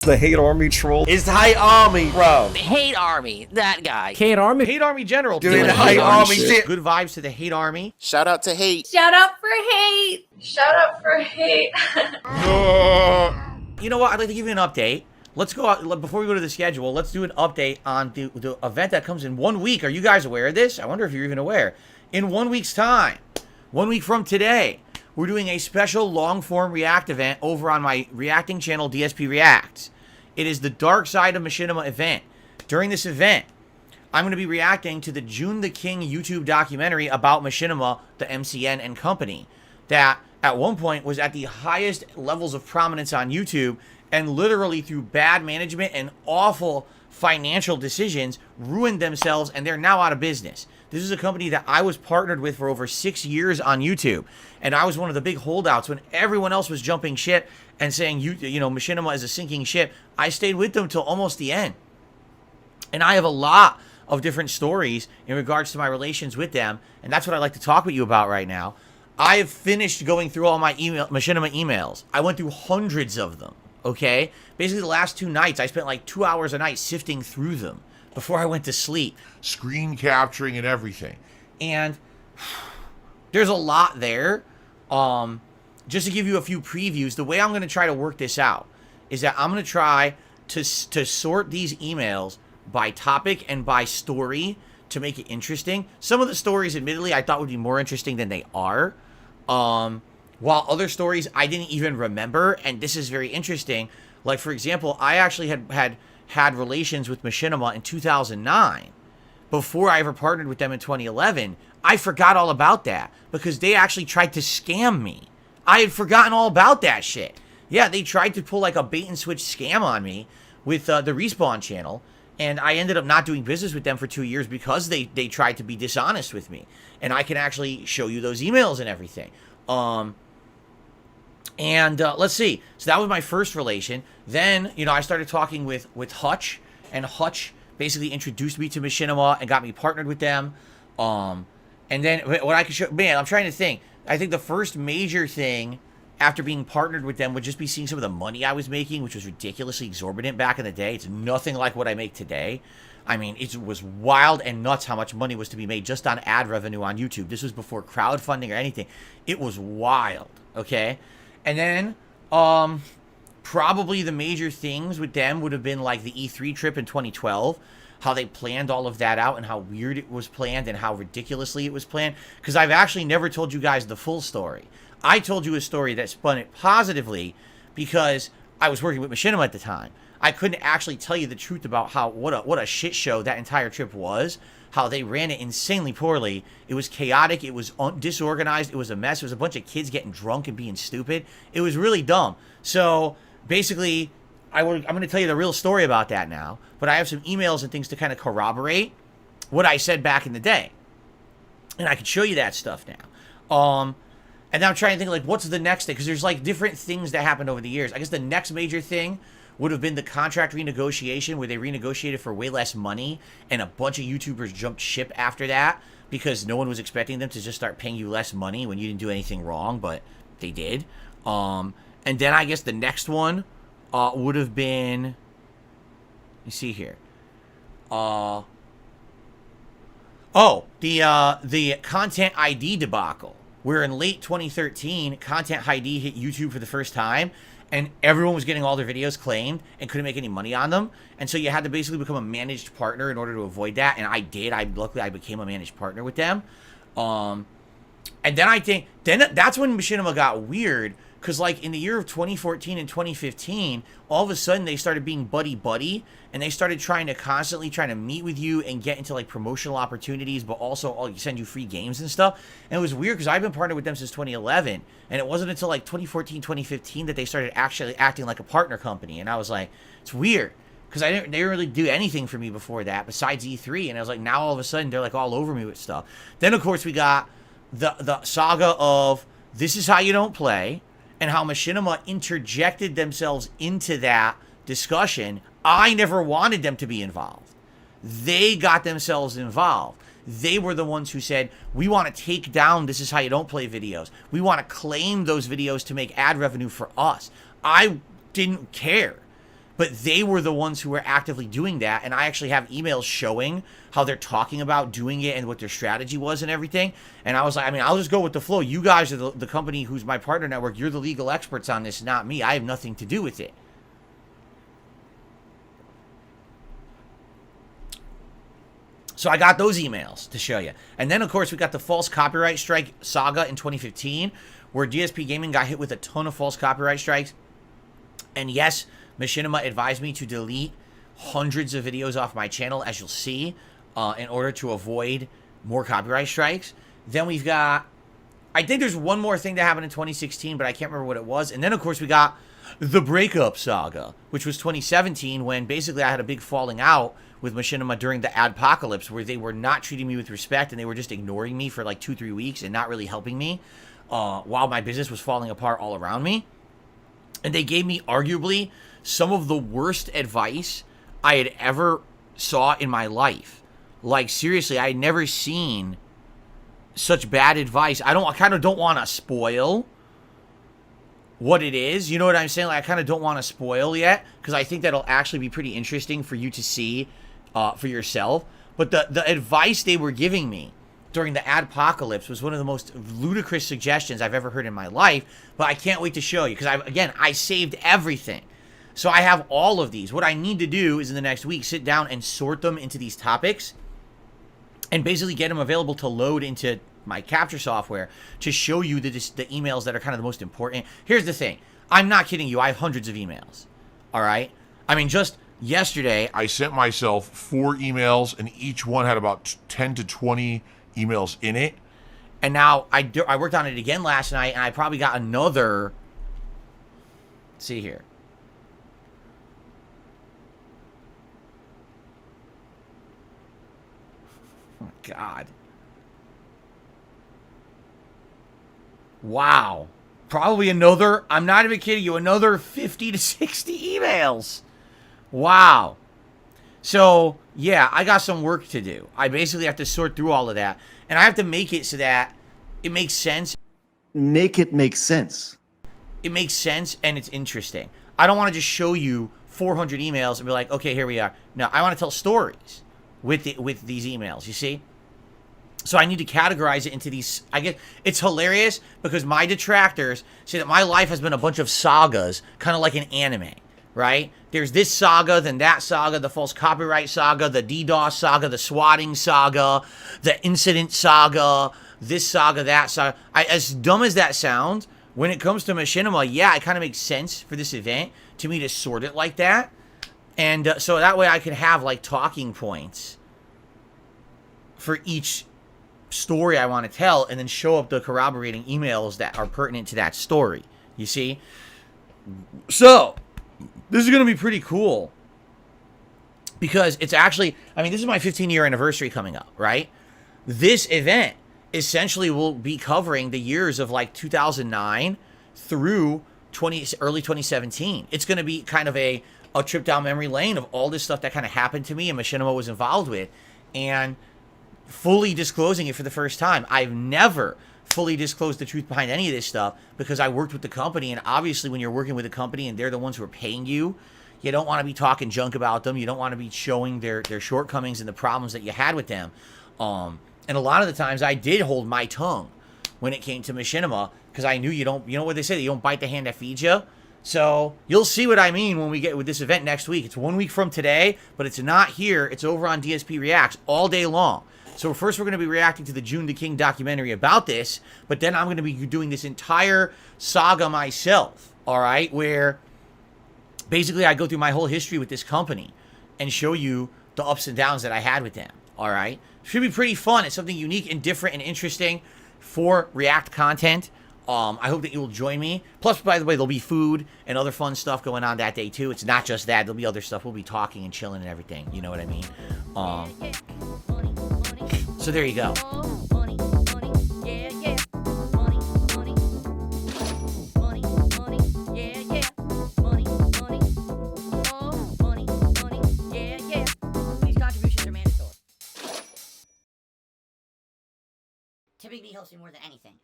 The hate army troll. It's the hate army, bro. The hate army, that guy. Hate army. Hate army general. Doing the hate army shit. Good vibes to the hate army. Shout out to hate. Shout out for hate. Shout out for hate. You know what? I'd like to give you an update. Let's go out, before we go to the schedule, let's do an update on the event that comes in 1 week. Are you guys aware of this? I wonder if you're even aware. In 1 week's time, 1 week from today, we're doing a special long-form React event over on my reacting channel, DSP Reacts. It is the Dark Side of Machinima event. During this event, I'm going to be reacting to the June the King YouTube documentary about Machinima, the MCN and company, that at one point was at the highest levels of prominence on YouTube, and literally through bad management and awful financial decisions ruined themselves, and they're now out of business. This is a company that I was partnered with for over 6 years on YouTube, and I was one of the big holdouts when everyone else was jumping ship and saying, you know, Machinima is a sinking ship. I stayed with them till almost the end. And I have a lot of different stories in regards to my relations with them, and that's what I'd like to talk with you about right now. I have finished going through all my Machinima emails. I went through hundreds of them, okay? Basically, the last 2 nights, I spent like 2 hours a night sifting through them before I went to sleep. Screen capturing and everything. And there's a lot there. Just to give you a few previews, the way I'm going to try to work this out is that I'm going to try to sort these emails by topic and by story to make it interesting. Some of the stories, admittedly, I thought would be more interesting than they are. While other stories I didn't even remember, and this is very interesting. Like, for example, I actually had relations with Machinima in 2009. Before I ever partnered with them in 2011, I forgot all about that because they actually tried to scam me. I had forgotten all about that shit. Yeah, they tried to pull like a bait and switch scam on me with the Respawn channel, and I ended up not doing business with them for 2 years because they tried to be dishonest with me. And I can actually show you those emails and everything. Let's see. So that was my first relation. Then, you know, I started talking with Hutch, and Hutch basically introduced me to Machinima and got me partnered with them. And then what I could show, man, I'm trying to think. I think the first major thing after being partnered with them would just be seeing some of the money I was making, which was ridiculously exorbitant back in the day. It's nothing like what I make today. I mean, it was wild and nuts how much money was to be made just on ad revenue on YouTube. This was before crowdfunding or anything. It was wild, okay? And then, probably the major things with them would have been like the E3 trip in 2012, how they planned all of that out and how weird it was planned and how ridiculously it was planned. Because I've actually never told you guys the full story. I told you a story that spun it positively because I was working with Machinima at the time. I couldn't actually tell you the truth about what a shit show that entire trip was, how they ran it insanely poorly. It was chaotic, it was disorganized, it was a mess, it was a bunch of kids getting drunk and being stupid. It was really dumb. So basically, I'm going to tell you the real story about that now, but I have some emails and things to kind of corroborate what I said back in the day. And I can show you that stuff now. And now I'm trying to think, like, what's the next thing? Because there's, like, different things that happened over the years. I guess the next major thing would have been the contract renegotiation, where they renegotiated for way less money, and a bunch of YouTubers jumped ship after that because no one was expecting them to just start paying you less money when you didn't do anything wrong, but they did. And then I guess the next one would have been, let me see here. The Content ID debacle, where in late 2013, Content ID hit YouTube for the first time, and everyone was getting all their videos claimed and couldn't make any money on them. And so you had to basically become a managed partner in order to avoid that. And I did. Luckily, I became a managed partner with them. And then I think, that's when Machinima got weird. Because, like, in the year of 2014 and 2015, all of a sudden they started being buddy-buddy, and they started constantly trying to meet with you and get into, like, promotional opportunities, but also send you free games and stuff. And it was weird because I've been partnered with them since 2011, and it wasn't until, like, 2014, 2015 that they started actually acting like a partner company. And I was like, it's weird. Because they didn't really do anything for me before that besides E3. And I was like, now all of a sudden they're, like, all over me with stuff. Then, of course, we got the saga of This Is How You Don't Play, and how Machinima interjected themselves into that discussion. I never wanted them to be involved. They got themselves involved. They were the ones who said, we want to take down This Is How You Don't Play videos. We want to claim those videos to make ad revenue for us. I didn't care. but they were the ones who were actively doing that, and I actually have emails showing how they're talking about doing it and what their strategy was and everything. And I was like, I mean, I'll just go with the flow. You guys are the company who's my partner network. You're the legal experts on this, not me. I have nothing to do with it. So I got those emails to show you. And then, of course, we got the false copyright strike saga in 2015, where DSP Gaming got hit with a ton of false copyright strikes. And yes, Machinima advised me to delete hundreds of videos off my channel, as you'll see, in order to avoid more copyright strikes. Then we've got, I think there's one more thing that happened in 2016, but I can't remember what it was. And then, of course, we got the breakup saga, which was 2017, when basically I had a big falling out with Machinima during the adpocalypse, where they were not treating me with respect and they were just ignoring me for like 2-3 weeks and not really helping me while my business was falling apart all around me. And they gave me arguably some of the worst advice I had ever saw in my life. Like, seriously, I had never seen such bad advice. I kind of don't want to spoil what it is. You know what I'm saying? Like, I kind of don't want to spoil yet, because I think that'll actually be pretty interesting for you to see for yourself. But the advice they were giving me during the adpocalypse was one of the most ludicrous suggestions I've ever heard in my life. But I can't wait to show you, because I saved everything. So I have all of these. What I need to do is in the next week sit down and sort them into these topics and basically get them available to load into my capture software to show you the emails that are kind of the most important. Here's the thing. I'm not kidding you. I have hundreds of emails. All right? I mean, just yesterday, I sent myself 4 emails, and each one had about 10 to 20 emails in it. And now I worked on it again last night, and I probably got another. Let's see here. Oh, my God. Wow. Probably another, I'm not even kidding you, another 50 to 60 emails. Wow. So, yeah, I got some work to do. I basically have to sort through all of that. And I have to make it so that it makes sense. Make it make sense. It makes sense and it's interesting. I don't want to just show you 400 emails and be like, okay, here we are. No, I want to tell stories with these emails, you see? So I need to categorize it into these. I guess it's hilarious because my detractors say that my life has been a bunch of sagas, kind of like an anime, right? There's this saga, then that saga, the false copyright saga, the DDoS saga, the swatting saga, the incident saga, this saga, that saga. As dumb as that sounds, when it comes to Machinima, yeah, it kind of makes sense for this event to me to sort it like that. And so that way I can have like talking points for each story I want to tell, and then show up the corroborating emails that are pertinent to that story. You see? So, this is going to be pretty cool. Because it's actually, I mean, this is my 15-year anniversary coming up, right? This event essentially will be covering the years of like 2009 through early 2017. It's going to be kind of a trip down memory lane of all this stuff that kind of happened to me and Machinima was involved with. And fully disclosing it for the first time. I've never fully disclosed the truth behind any of this stuff because I worked with the company, and obviously when you're working with a company and they're the ones who are paying you, you don't want to be talking junk about them. You don't want to be showing their shortcomings and the problems that you had with them. And a lot of the times I did hold my tongue when it came to Machinima because I knew you know what they say, you don't bite the hand that feeds you. So you'll see what I mean when we get with this event next week. It's 1 week from today, but it's not here. It's over on DSP Reacts all day long. So first we're going to be reacting to the June the King documentary about this, but then I'm going to be doing this entire saga myself, all right, where basically I go through my whole history with this company and show you the ups and downs that I had with them, all right? Should be pretty fun. It's something unique and different and interesting for React content. I hope that you will join me. Plus, by the way, there'll be food and other fun stuff going on that day, too. It's not just that. There'll be other stuff. We'll be talking and chilling and everything. You know what I mean? So there you go. These contributions are mandatory. Typically helps me more than anything.